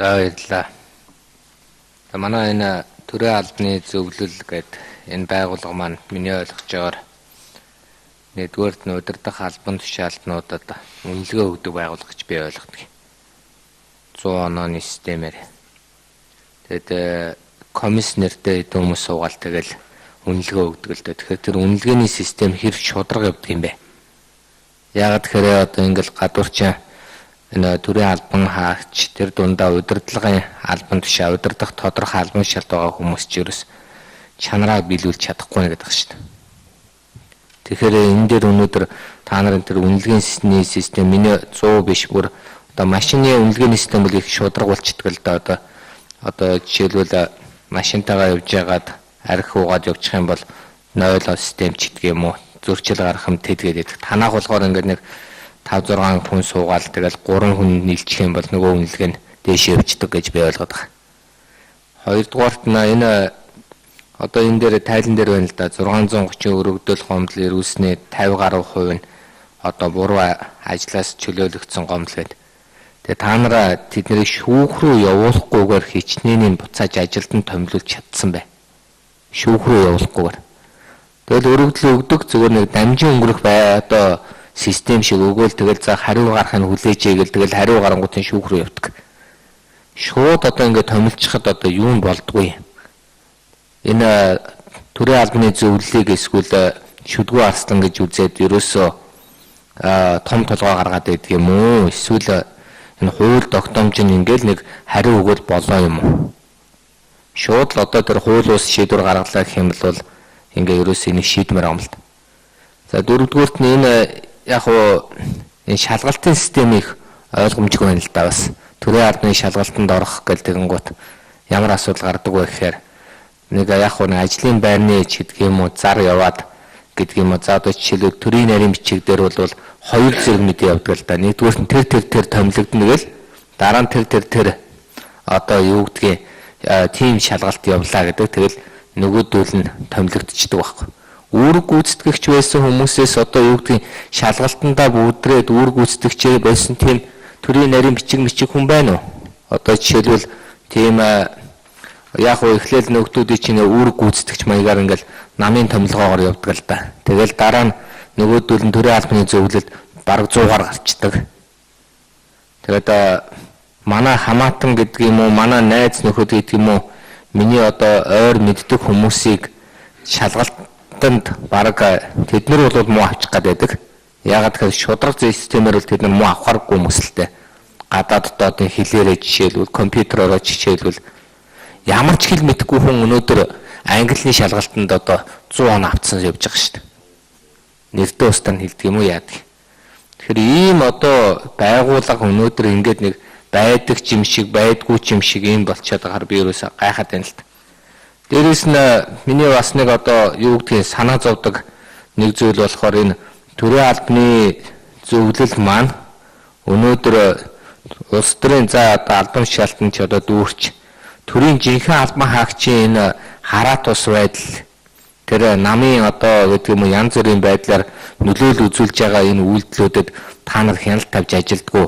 За баярлалаа. Манай энэ төрийн албаны зөвлөл гэдэг энэ байгууллага маань миний ойлгож байгаагаар нэгдүгээрт нь удирдах албан тушаалтнуудад үнэлгээ өгдөг байгууллага гэж би ойлгодог. 100 онооны системээр. Тэгэд комисснертэй хүмүүс суугаал тэгэл үнэлгээ өгдөг л дээ. Тэгэхээр тэр үнэлгээний систем хэрэг шударга явдаг юм бэ? Яагаад тэгэхээр одоо ингээл гадуурчин энэ төрийн албан хаагч тэр дундаа удирдлагын албан тушаа удирдах тодорхой албан шалт байгаа хүмүүс ч ерөөс чанараа биелүүлж чадахгүй нэг гэдэг шүү дээ. Тэгэхээр энэ дээр өнөөдөр та нарын тэр үнэлгээний систем миний 100 биш бүр одоо машины үнэлгээний систем бол их шударга болчихдог л да одоо жишээлбэл машинтайгаа явж байгаад арх уугаад явчих юм бол 0 систем ч гэдэг юм уу зөрчил гарах юм тэдгээд танах болохоор ингээд нэг 5-6 хүн суугаал тэгэл 3 хүн нийлчих юм бол нөгөө үнэлгээ нь дээш явчихдаг гэж би ойлгоод байгаа. Хоёрдугаарт нь энэ одоо энэ дээр тайлан дээр байна л да 630 өргөдөл гомдол ирүүлснээр 50 гаруй хувь нь одоо буруу ажлаас чөлөөлөгдсөн гомдол гэдэг. Тэгээ та нараа тэднийг шүүх рүү явуулахгүйгээр хичнээн буцааж ажилд нь томилуулж чадсан бай. Шүүх рүү явуулахгүйгээр. Тэгэл өргөдөл өгдөг зүгээр нэг дамжин өнгөрөх бай одоо систем шиг өгөөл тэгэл за хариу гарахыг хүлээж игээл тэгэл хариу гарангуутын шүүх рүү явдаг. Шууд одоо ингээд томилчихад одоо юу нь болдгүй. Энэ төрийн албаны зөвлөлийг эсвэл шүдгүү арслан гэж үзээд ерөөсөө том толгой гаргаад байдаг юм уу? Эсвэл энэ хууль тогтоомж ингээл нэг хариу өгөл болоо юм уу? Шууд л одоо тэр хууль ус шийдвэр гаргалаа гэх юм бол ингээ ерөөсөө энийг шийдмээр юм л та. За дөрөвдүгüүрт нь энэ яг уу энэ шалгалтын системийг ойлгомжгүй байна л да бас. Төрийн албаны шалгалтанд орох гэлтэнгүүт ямар асуудал гардаг вэ гэхээр нэг яг уу ажлын байрны ч гэдэг юм уу зар яваад гэдэг юм уу за одоо жишээлбэл төрийн нарийн бичиг дээр бол хоёр зэрэг мэд явдаг л да. Нэгдүгээр нь тэр томилогдно гэл дараа нь тэр одоо юу гэдгийг тим шалгалт явлаа гэдэг. Тэгэл нөгөөдөл нь томилогдчихдаг байхгүй. Үүрэг гүйцэтгэгч байсан хүмүүсээс одоо юу гэдгийг шалгалтандаа бүдрээд үүрэг гүйцэтгэгчээ байсан тийм төрийн нарийн бичиг хүн байна уу? Одоо жишээлбэл тийм яг уу эхлээл нөгөөдүүдийн чинь үүрэг гүйцэтгэгч маягаар ингээл намын томилгоогоор явдаг л да. Тэгэл дараа нь нөгөөдөл нь төрийн албаны зөвлөлд бараг 100-аар гарчдаг. Тэгээд манай хамаатан гэдэг юм уу, манай найз нөхөд гэдэг юм уу, миний одоо ойр мэддэг хүмүүсийг шалгалтанд бараг тэд нар бол муу авчих гээд байдаг. Яагаад гэвэл шударга системээр бол тэд нар муу авахаргүй хүмүүсэлтэй. Гадаад дотоодын хэлээрээ жишээлбэл компьютероор жишээлбэл ямар ч хэл мэдэхгүй хүн өнөөдөр английн шалгалтанд одоо 100 он авцсан явж байгаа шүү дээ. Нэртэй устдаа нь хэлдэг юм уу яадаг. Тэгэхээр ийм одоо байгууллага өнөөдөр ингээд нэг байдаг юм шиг байдгүй юм шиг юм болчиход байгаар би ерөөсөө гайхаад байна л та. Дээрээс нь миний бас нэг одоо юу гэдгийг санаа зовдөг нэг зүйл болохоор энэ төрийн албаны зөвлөл маань өнөөдөр улс төрийн за одоо албан шалтгаан ч одоо дүүрч төрийн жинхэнэ албан хаагчийн энэ хараа тус байдал тэр намын одоо гэдэг юм янз бүрийн байдлаар нөлөөлөл үзүүлж байгаа энэ үйлдэлүүдэд та нар хяналт тавьж ажилдгүү.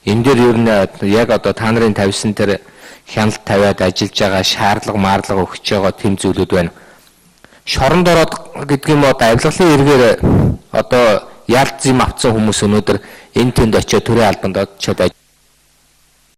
Энэ дээр ер нь яг одоо та нарын тавьсан тэр хяналт тавиад ажиллаж байгаа шаардлага маарлага өгч байгаа тэм зүйлүүд байна. Шоронд ороод гэдэг юм одоо авилгалын эргээр одоо ялц юм авсан хүмүүс өнөөдөр энэ тэнд очиод төрийн албанд очиод